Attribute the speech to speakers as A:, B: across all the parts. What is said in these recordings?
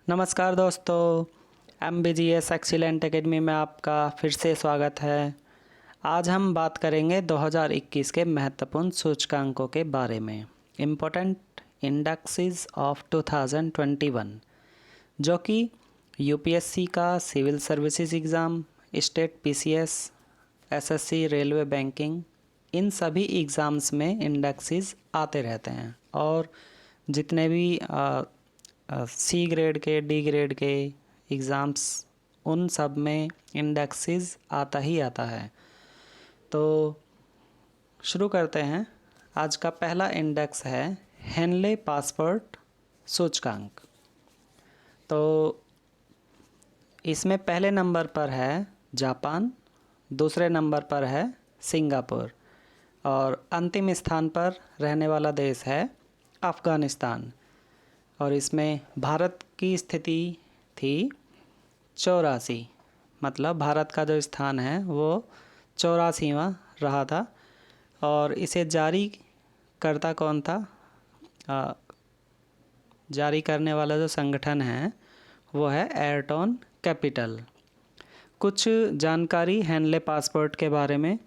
A: नमस्कार दोस्तों, MBGS excellent academy में आपका फिर से स्वागत है। आज हम बात करेंगे 2021 के महत्वपूर्ण सूचकांकों के बारे में। इम्पोर्टेंट इंडेक्सेस ऑफ 2021, जो कि यूपीएससी का civil services exam, state PCS, SSC, railway, banking, इन सभी एग्ज़ाम्स में इंडेक्सेस आते रहते हैं। और जितने भी सी ग्रेड के, डी ग्रेड के एग्ज़ाम्स, उन सब में इंडेक्सेस आता ही आता है। तो शुरू करते हैं। आज का पहला इंडेक्स है हेनले पासपोर्ट सूचकांक। तो इसमें पहले नंबर पर है जापान, दूसरे नंबर पर है सिंगापुर और अंतिम स्थान पर रहने वाला देश है अफ़गानिस्तान। और इसमें भारत की स्थिति थी 84, मतलब भारत का जो स्थान है वो 84वां रहा था। और इसे जारी करता कौन था? जारी करने वाला जो संगठन है वो है एयरटोन कैपिटल। कुछ जानकारी हेनले पासपोर्ट के बारे में,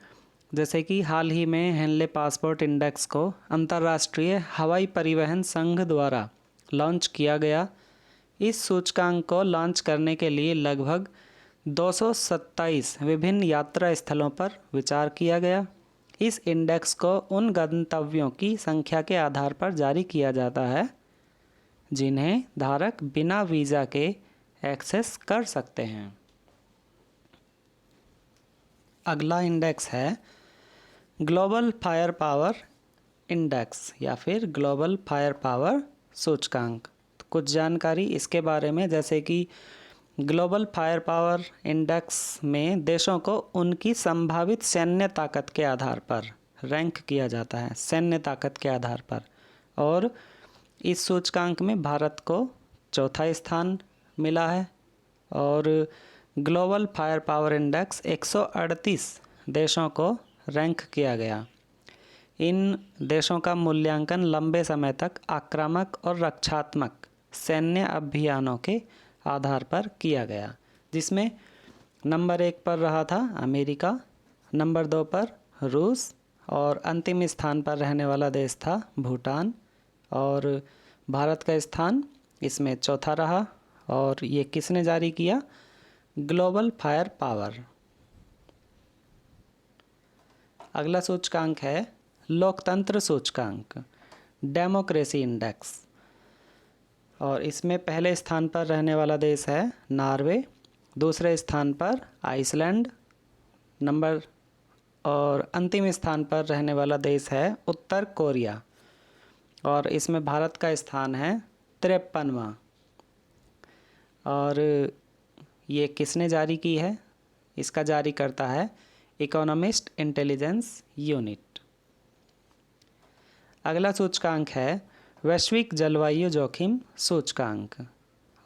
A: जैसे कि हाल ही में हेनले पासपोर्ट इंडेक्स को अंतर्राष्ट्रीय हवाई परिवहन संघ द्वारा लॉन्च किया गया। इस सूचकांक को लॉन्च करने के लिए लगभग 227 विभिन्न यात्रा स्थलों पर विचार किया गया। इस इंडेक्स को उन गंतव्यों की संख्या के आधार पर जारी किया जाता है जिन्हें धारक बिना वीज़ा के एक्सेस कर सकते हैं। अगला इंडेक्स है ग्लोबल फायर पावर इंडेक्स या फिर ग्लोबल फायर पावर सूचकांक। कुछ जानकारी इसके बारे में, जैसे कि ग्लोबल फायर पावर इंडेक्स में देशों को उनकी संभावित सैन्य ताकत के आधार पर रैंक किया जाता है, सैन्य ताकत के आधार पर। और इस सूचकांक में भारत को चौथा स्थान मिला है। और ग्लोबल फायर पावर इंडेक्स 138 देशों को रैंक किया गया। इन देशों का मूल्यांकन लंबे समय तक आक्रामक और रक्षात्मक सैन्य अभियानों के आधार पर किया गया, जिसमें नंबर 1 पर रहा था अमेरिका, नंबर 2 पर रूस और अंतिम स्थान पर रहने वाला देश था भूटान। और भारत का स्थान इसमें चौथा रहा। और ये किसने जारी किया? Global fire power. अगला सूचकांक है लोकतंत्र सूचकांक, डेमोक्रेसी इंडेक्स। और इसमें पहले स्थान पर रहने वाला देश है नॉर्वे, दूसरे स्थान पर आइसलैंड, और अंतिम स्थान पर रहने वाला देश है उत्तर कोरिया। और इसमें भारत का स्थान है 53वां। और ये किसने जारी की है? इसका जारी करता है इकोनॉमिस्ट इंटेलिजेंस यूनिट। अगला सूचकांक है वैश्विक जलवायु जोखिम सूचकांक।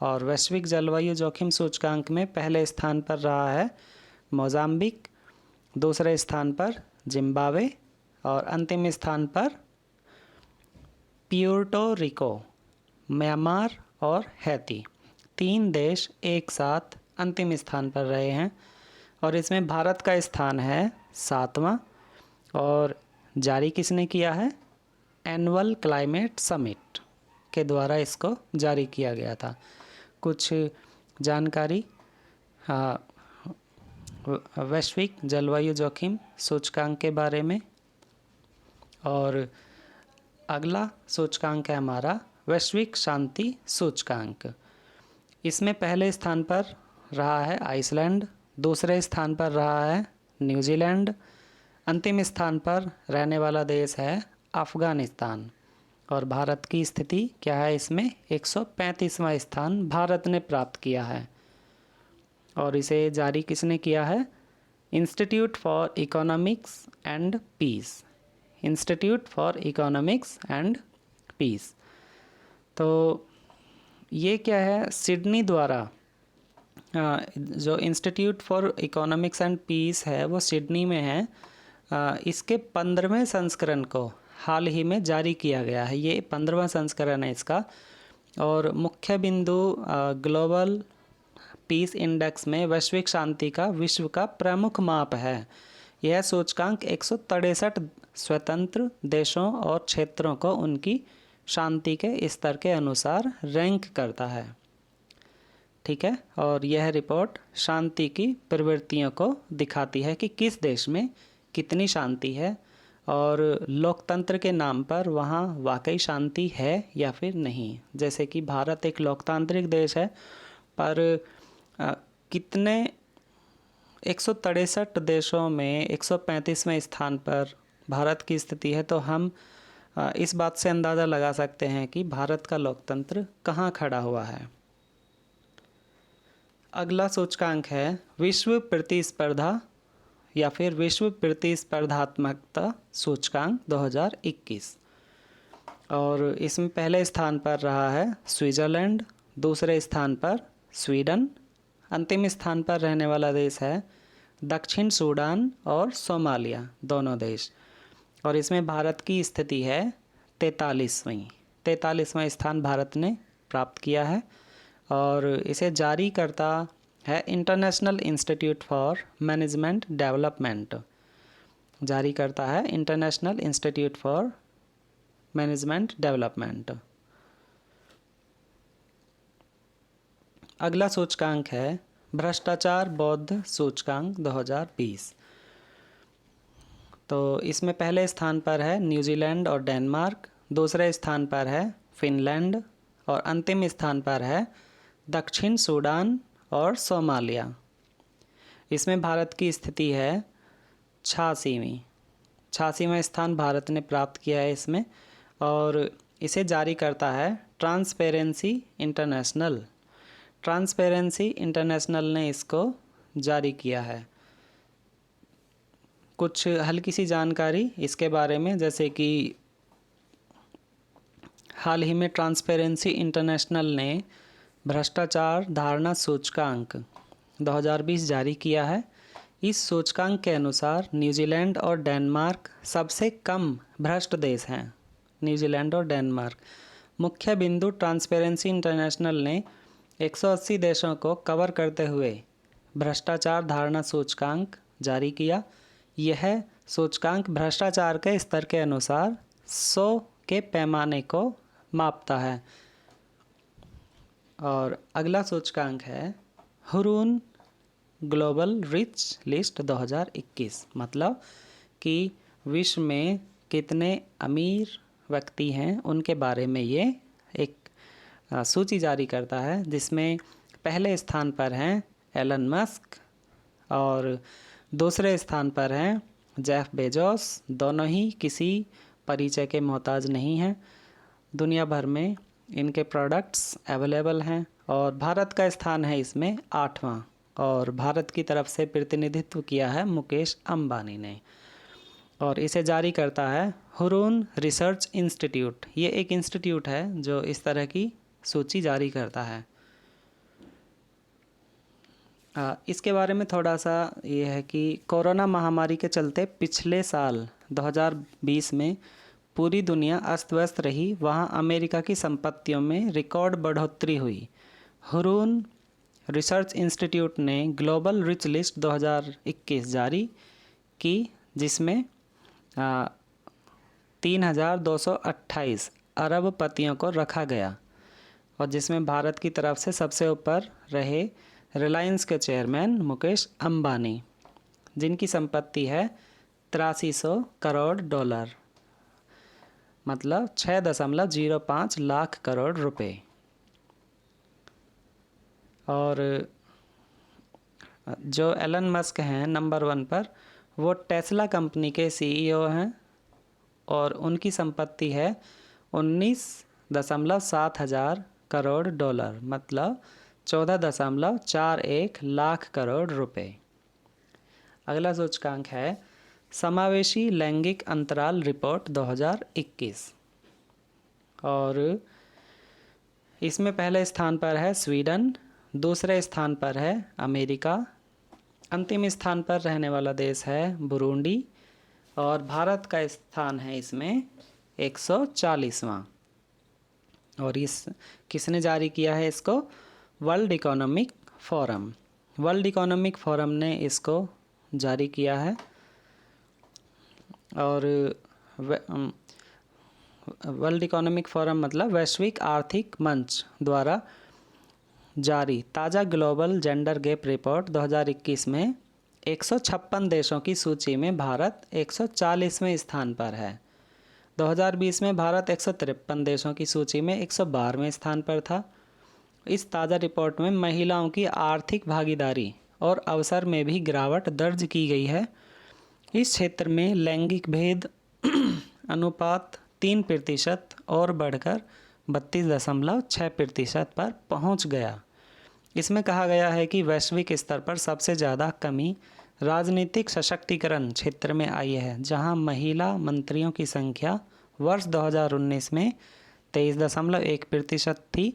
A: और वैश्विक जलवायु जोखिम सूचकांक में पहले स्थान पर रहा है मोजाम्बिक, दूसरे स्थान पर जिम्बाब्वे और अंतिम स्थान पर प्यूर्टो रिको, म्यांमार और हैती। 3 देश एक साथ अंतिम स्थान पर रहे हैं। और इसमें भारत का स्थान है 7वां। और जारी किसने किया है? एनुअल क्लाइमेट समिट के द्वारा इसको जारी किया गया था। कुछ जानकारी वैश्विक जलवायु जोखिम सूचकांक के बारे में। और अगला सूचकांक है हमारा वैश्विक शांति सूचकांक। इसमें पहले स्थान पर रहा है आइसलैंड, दूसरे स्थान पर रहा है न्यूजीलैंड, अंतिम स्थान पर रहने वाला देश है अफ़गानिस्तान। और भारत की स्थिति क्या है? इसमें 135वां स्थान भारत ने प्राप्त किया है। और इसे जारी किसने किया है? Institute for Economics and Peace, Institute for Economics and Peace. तो ये क्या है? सिडनी द्वारा जो Institute for Economics and Peace है वो सिडनी में है। इसके 15वें संस्करण को हाल ही में जारी किया गया है। ये 15वां संस्करण है इसका। और मुख्य बिंदु ग्लोबल पीस इंडेक्स में वैश्विक शांति का विश्व का प्रमुख माप है। यह सूचकांक 163 स्वतंत्र देशों और क्षेत्रों को उनकी शांति के स्तर के अनुसार रैंक करता है। ठीक है, और यह रिपोर्ट शांति की प्रवृत्तियों को दिखाती है कि किस देश में कितनी शांति है और लोकतंत्र के नाम पर वहाँ वाकई शांति है या फिर नहीं। जैसे कि भारत एक लोकतांत्रिक देश है, पर कितने 163 देशों में 135वें स्थान पर भारत की स्थिति है, तो हम इस बात से अंदाज़ा लगा सकते हैं कि भारत का लोकतंत्र कहाँ खड़ा हुआ है। अगला सूचकांक है विश्व प्रतिस्पर्धा या फिर विश्व प्रतिस्पर्धात्मकता सूचकांक 2021, और इसमें पहले स्थान पर रहा है स्विट्ज़रलैंड, दूसरे स्थान पर स्वीडन, अंतिम स्थान पर रहने वाला देश है दक्षिण सूडान और सोमालिया, दोनों देश। और इसमें भारत की स्थिति है 43वां स्थान भारत ने प्राप्त किया है, और इसे जारी करता है international institute for management development, जारी करता है international institute for management development. अगला सूचकांक है भ्रष्टाचार बौद्ध सूचकांक 2020। तो इसमें पहले स्थान पर है न्यूजीलैंड और डेनमार्क, दूसरे स्थान पर है फिनलैंड और अंतिम स्थान पर है दक्षिण सूडान और सोमालिया। इसमें भारत की स्थिति है 86वां स्थान भारत ने प्राप्त किया है इसमें, और इसे जारी करता है ट्रांसपेरेंसी इंटरनेशनल ने इसको जारी किया है। कुछ हल्की सी जानकारी इसके बारे में, जैसे कि हाल ही में ट्रांसपेरेंसी इंटरनेशनल ने भ्रष्टाचार धारणा सूचकांक 2020 जारी किया है। इस सूचकांक के अनुसार न्यूजीलैंड और डेनमार्क सबसे कम भ्रष्ट देश हैं। न्यूजीलैंड और डेनमार्क। मुख्य बिंदु ट्रांसपेरेंसी इंटरनेशनल ने 180 देशों को कवर करते हुए भ्रष्टाचार धारणा सूचकांक जारी किया। यह सूचकांक भ्रष्टाचार के स्तर के अनुसार 100 के पैमाने को मापता है। और अगला सूचकांक है हुरून ग्लोबल रिच लिस्ट 2021, मतलब कि विश्व में कितने अमीर व्यक्ति हैं उनके बारे में ये एक सूची जारी करता है, जिसमें पहले स्थान पर हैं एलन मस्क और दूसरे स्थान पर हैं जेफ बेजोस। दोनों ही किसी परिचय के मोहताज नहीं हैं, दुनिया भर में इनके प्रोडक्ट्स अवेलेबल हैं। और भारत का स्थान है इसमें 8वां, और भारत की तरफ से प्रतिनिधित्व किया है मुकेश अंबानी ने, और इसे जारी करता है हुरून रिसर्च इंस्टीट्यूट। ये एक इंस्टीट्यूट है जो इस तरह की सूची जारी करता है। इसके बारे में थोड़ा सा ये है कि कोरोना महामारी के चलते पिछले साल 2020 में पूरी दुनिया अस्त व्यस्त रही, वहाँ अमेरिका की संपत्तियों में रिकॉर्ड बढ़ोतरी हुई। हुरून रिसर्च इंस्टीट्यूट ने ग्लोबल रिच लिस्ट 2021 जारी की, जिसमें 3228 अरबपतियों को रखा गया, और जिसमें भारत की तरफ से सबसे ऊपर रहे रिलायंस के चेयरमैन मुकेश अंबानी, जिनकी संपत्ति है 8300 करोड़ डॉलर, मतलब 6.05 लाख करोड़ रुपए। और जो एलन मस्क हैं नंबर 1 पर, वो टेस्ला कंपनी के सीईओ हैं, और उनकी संपत्ति है 19.7 हजार करोड़ डॉलर, मतलब 14.41 लाख करोड़ रुपए। अगला सूचकांक है समावेशी लैंगिक अंतराल रिपोर्ट 2021, और इसमें पहले स्थान पर है स्वीडन, दूसरे स्थान पर है अमेरिका, अंतिम स्थान पर रहने वाला देश है बुरुंडी, और भारत का स्थान है इसमें 140वां। और इस किसने जारी किया है इसको? World economic forum. World economic forum ने इसको जारी किया है। और वर्ल्ड इकोनॉमिक फोरम मतलब वैश्विक आर्थिक मंच द्वारा जारी ताज़ा ग्लोबल जेंडर गैप रिपोर्ट 2021 में 156 देशों की सूची में भारत 140वें स्थान पर है। 2020 में भारत 153 देशों की सूची में 112वें स्थान पर था। इस ताज़ा रिपोर्ट में महिलाओं की आर्थिक भागीदारी और अवसर में भी गिरावट दर्ज की गई है। इस क्षेत्र में लैंगिक भेद अनुपात 3% और बढ़कर 32.6% पर पहुंच गया। इसमें कहा गया है कि वैश्विक स्तर पर सबसे ज़्यादा कमी राजनीतिक सशक्तिकरण क्षेत्र में आई है, जहां महिला मंत्रियों की संख्या वर्ष 2019 में 23.1% थी,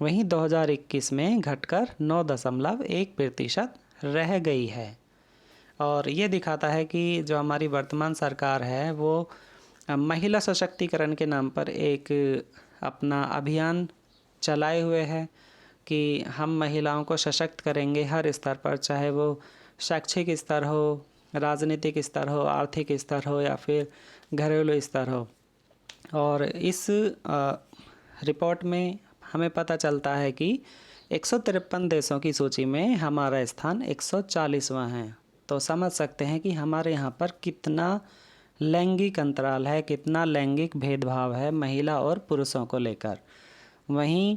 A: वहीं 2021 में घटकर 9.1% रह गई है। और ये दिखाता है कि जो हमारी वर्तमान सरकार है वो महिला सशक्तिकरण के नाम पर एक अपना अभियान चलाए हुए है कि हम महिलाओं को सशक्त करेंगे हर स्तर पर, चाहे वो शैक्षिक स्तर हो, राजनीतिक स्तर हो, आर्थिक स्तर हो या फिर घरेलू स्तर हो। और इस रिपोर्ट में हमें पता चलता है कि 153 देशों की सूची में हमारा स्थान 140वां है। तो समझ सकते हैं कि हमारे यहाँ पर कितना लैंगिक अंतराल है, कितना लैंगिक भेदभाव है महिला और पुरुषों को लेकर। वहीं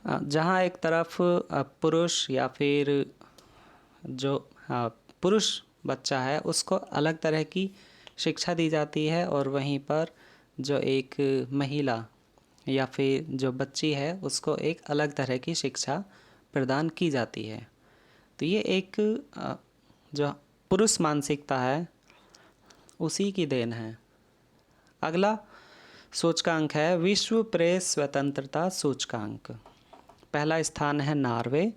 A: जहाँ एक तरफ पुरुष या फिर जो पुरुष बच्चा है उसको अलग तरह की शिक्षा दी जाती है, और वहीं पर जो एक महिला या फिर जो बच्ची है उसको एक अलग तरह की शिक्षा प्रदान की जाती है। तो ये एक जो पुरुष मानसिकता है उसी की देन है। अगला सूचकांक है विश्व प्रेस स्वतंत्रता सूचकांक। पहला स्थान है नॉर्वे,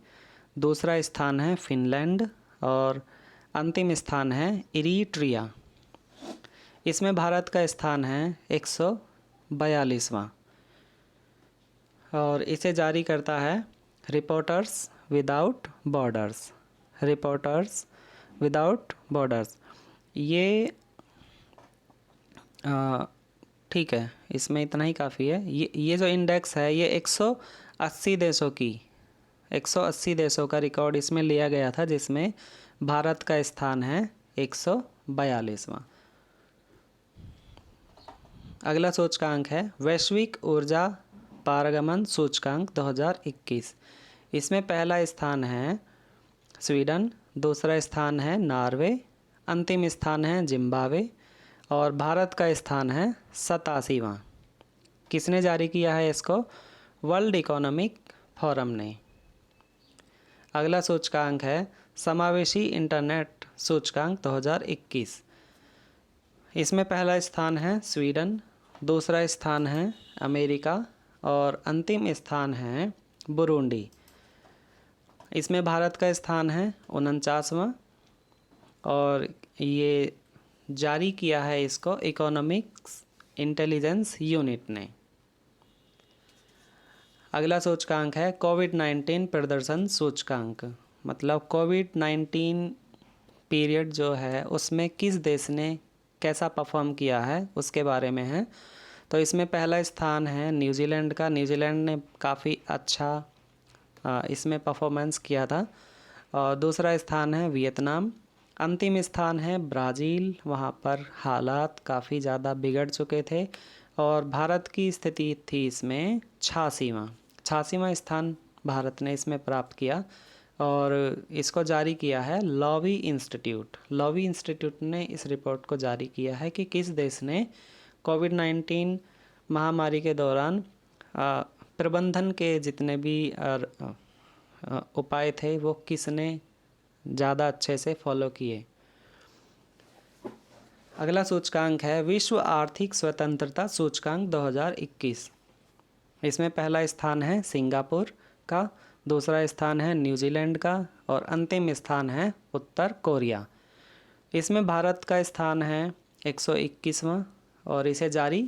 A: दूसरा स्थान है फिनलैंड और अंतिम स्थान है इरीट्रिया। इसमें भारत का स्थान है 142वां और इसे जारी करता है reporters without borders. Reporters without borders ये ठीक है, इसमें इतना ही काफ़ी है। ये जो इंडेक्स है ये 180 देशों का रिकॉर्ड इसमें लिया गया था, जिसमें भारत का स्थान है 142वां। अगला सूचकांक है वैश्विक ऊर्जा पारगमन सूचकांक 2021। इसमें पहला स्थान है स्वीडन, दूसरा स्थान है नॉर्वे, अंतिम स्थान है जिम्बाब्वे और भारत का स्थान है 87वां। किसने जारी किया है इसको? वर्ल्ड इकोनॉमिक फोरम ने। अगला सूचकांक है समावेशी इंटरनेट सूचकांक 2021। इसमें पहला स्थान है स्वीडन, दूसरा स्थान है अमेरिका और अंतिम स्थान है बुरुंडी। इसमें भारत का स्थान है 49वां और ये जारी किया है इसको इकोनॉमिक्स इंटेलिजेंस यूनिट ने। अगला सूचकांक है कोविड-19 प्रदर्शन सूचकांक। मतलब कोविड-19 पीरियड जो है उसमें किस देश ने कैसा परफॉर्म किया है उसके बारे में है। तो इसमें पहला स्थान है न्यूजीलैंड का। न्यूजीलैंड ने काफ़ी अच्छा इसमें परफॉर्मेंस किया था। और दूसरा स्थान है वियतनाम, अंतिम स्थान है ब्राज़ील। वहाँ पर हालात काफ़ी ज़्यादा बिगड़ चुके थे और भारत की स्थिति थी इसमें 86वां स्थान भारत ने इसमें प्राप्त किया। और इसको जारी किया है लॉवी इंस्टीट्यूट। लॉवी इंस्टीट्यूट ने इस रिपोर्ट को जारी किया है कि किस देश ने कोविड-19 महामारी के दौरान प्रबंधन के जितने भी उपाय थे वो किसने ज़्यादा अच्छे से फॉलो किए। अगला सूचकांक है विश्व आर्थिक स्वतंत्रता सूचकांक 2021। इसमें पहला स्थान है सिंगापुर का, दूसरा स्थान है न्यूजीलैंड का और अंतिम स्थान है उत्तर कोरिया। इसमें भारत का स्थान है 121वां और इसे जारी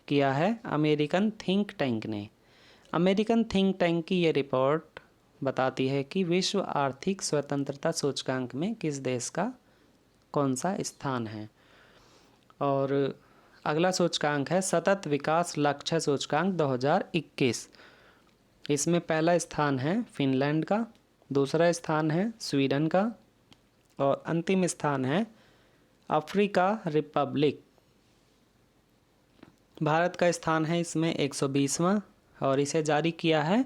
A: किया है अमेरिकन थिंक टैंक ने। अमेरिकन थिंक टैंक की ये रिपोर्ट बताती है कि विश्व आर्थिक स्वतंत्रता सूचकांक में किस देश का कौन सा स्थान है। और अगला सूचकांक है सतत विकास लक्ष्य सूचकांक 2021। इसमें पहला स्थान है फिनलैंड का, दूसरा स्थान है स्वीडन का और अंतिम स्थान है अफ्रीका रिपब्लिक। भारत का स्थान है इसमें 120वां और इसे जारी किया है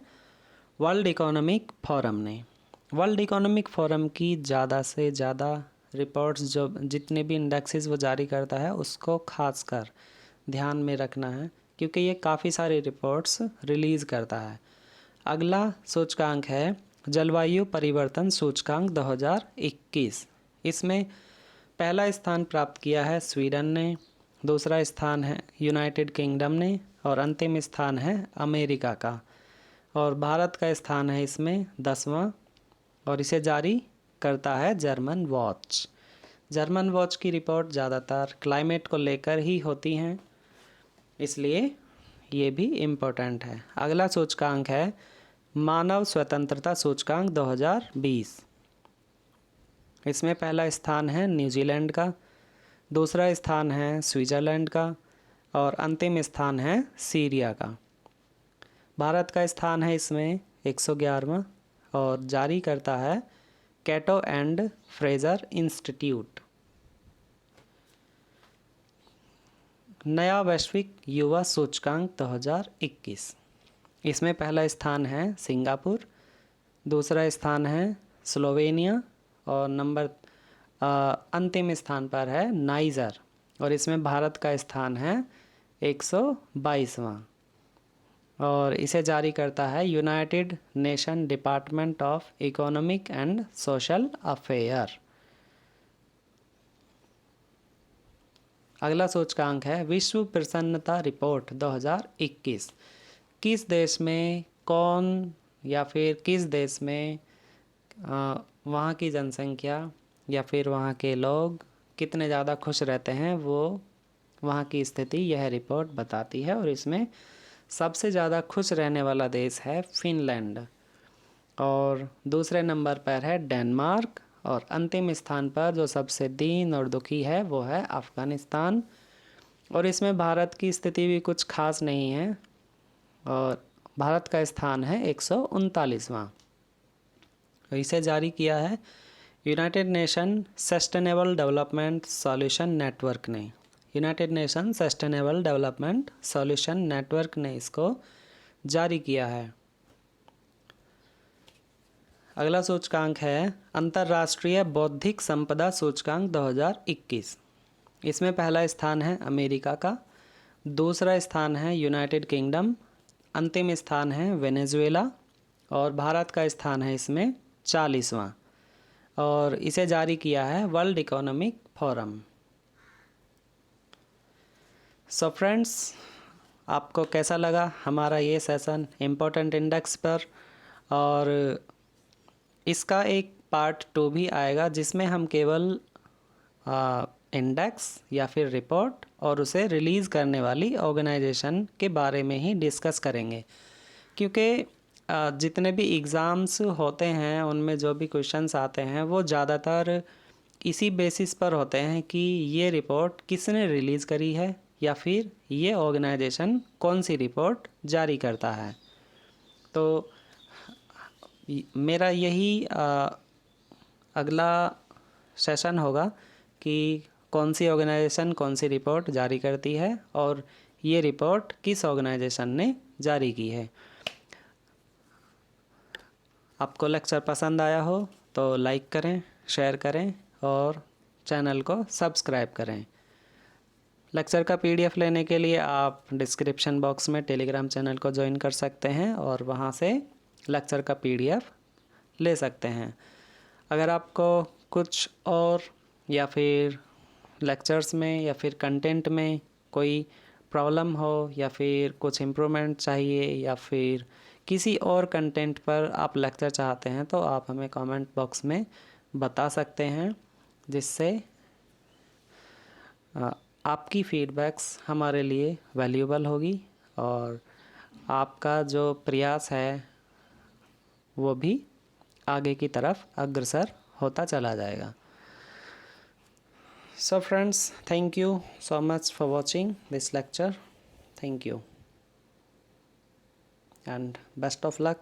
A: वर्ल्ड इकोनॉमिक फोरम ने। वर्ल्ड इकोनॉमिक फोरम की ज़्यादा से ज़्यादा रिपोर्ट्स जो जितने भी इंडेक्सेस वो जारी करता है उसको खासकर ध्यान में रखना है, क्योंकि ये काफ़ी सारी रिपोर्ट्स रिलीज़ करता है। अगला सूचकांक है जलवायु परिवर्तन सूचकांक 2021। इसमें पहला स्थान प्राप्त किया है स्वीडन ने, दूसरा स्थान है यूनाइटेड किंगडम ने और अंतिम स्थान है अमेरिका का। और भारत का स्थान है इसमें 10वां और इसे जारी करता है जर्मन वॉच। जर्मन वॉच की रिपोर्ट ज़्यादातर क्लाइमेट को लेकर ही होती हैं, इसलिए ये भी इम्पोर्टेंट है। अगला सूचकांक है मानव स्वतंत्रता सूचकांक 2020। इसमें पहला स्थान है न्यूजीलैंड का, दूसरा स्थान है स्विट्ज़रलैंड का और अंतिम स्थान है सीरिया का। भारत का स्थान है इसमें 111वां और जारी करता है कैटो एंड फ्रेजर इंस्टीट्यूट। नया वैश्विक युवा सूचकांक 2021। इसमें पहला स्थान है सिंगापुर, दूसरा स्थान है स्लोवेनिया और अंतिम स्थान पर है नाइजर और इसमें भारत का स्थान है 122वां और इसे जारी करता है United nation department of economic and social affair. अगला सूचकांक है विश्व प्रसन्नता रिपोर्ट 2021। किस देश में कौन या फिर किस देश में वहाँ की जनसंख्या या फिर वहाँ के लोग कितने ज़्यादा खुश रहते हैं, वो वहाँ की स्थिति यह रिपोर्ट बताती है। और इसमें सबसे ज़्यादा खुश रहने वाला देश है फिनलैंड और दूसरे नंबर पर है डेनमार्क और अंतिम स्थान पर जो सबसे दीन और दुखी है वो है अफ़गानिस्तान। और इसमें भारत की स्थिति भी कुछ खास नहीं है और भारत का स्थान है 139वां। इसे जारी किया है United Nation Sustainable Development Solution Network ने। United Nation Sustainable Development Solution Network ने इसको जारी किया है। अगला सूचकांक है अंतर्राष्ट्रीय बौद्धिक संपदा सूचकांक 2021। इसमें पहला स्थान है अमेरिका का, दूसरा स्थान है यूनाइटेड किंगडम, अंतिम स्थान है वेनेजुएला और भारत का स्थान है इसमें 40वां और इसे जारी किया है world economic forum. So friends, आपको कैसा लगा हमारा ये सेशन इम्पोर्टेंट इंडेक्स पर, और इसका एक पार्ट 2 भी आएगा जिसमें हम केवल इंडेक्स या फिर रिपोर्ट और उसे रिलीज़ करने वाली ऑर्गेनाइजेशन के बारे में ही डिस्कस करेंगे, क्योंकि जितने भी एग्ज़ाम्स होते हैं उनमें जो भी क्वेश्चंस आते हैं वो ज़्यादातर इसी बेसिस पर होते हैं कि ये रिपोर्ट किसने रिलीज़ करी है या फिर ये ऑर्गेनाइजेशन कौन सी रिपोर्ट जारी करता है। तो मेरा यही अगला सेशन होगा कि कौन सी ऑर्गेनाइजेशन कौन सी रिपोर्ट जारी करती है और ये रिपोर्ट किस ऑर्गेनाइजेशन ने जारी की है। आपको लेक्चर पसंद आया हो तो लाइक करें, शेयर करें और चैनल को सब्सक्राइब करें। लेक्चर का पीडीएफ लेने के लिए आप डिस्क्रिप्शन बॉक्स में टेलीग्राम चैनल को ज्वाइन कर सकते हैं और वहां से लेक्चर का पीडीएफ ले सकते हैं। अगर आपको कुछ और या फिर लेक्चर्स में या फिर कंटेंट में कोई प्रॉब्लम हो या फिर कुछ इम्प्रूवमेंट चाहिए या फिर किसी और कंटेंट पर आप लेक्चर चाहते हैं तो आप हमें कमेंट बॉक्स में बता सकते हैं, जिससे आपकी फीडबैक्स हमारे लिए वैल्यूएबल होगी और आपका जो प्रयास है वो भी आगे की तरफ अग्रसर होता चला जाएगा। So friends, thank you so much for watching this lecture. Thank you and best of luck.